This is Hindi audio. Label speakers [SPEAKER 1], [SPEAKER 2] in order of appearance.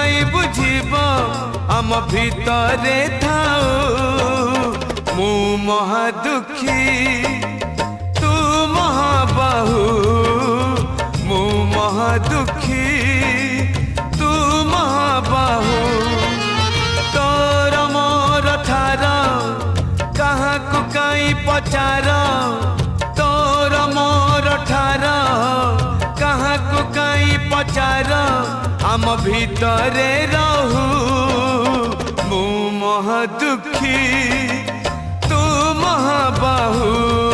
[SPEAKER 1] काई बुझीब आम भितरे थाऊ मु महादुखी तू महाबाहु मु महादुखी तू महाबाहु तोर मोर ठार कहाँ को काई पचार तोर मोर ठार कहाँ को काई पचार आम भितरे रहू मु महादुखी तू महाबाहु।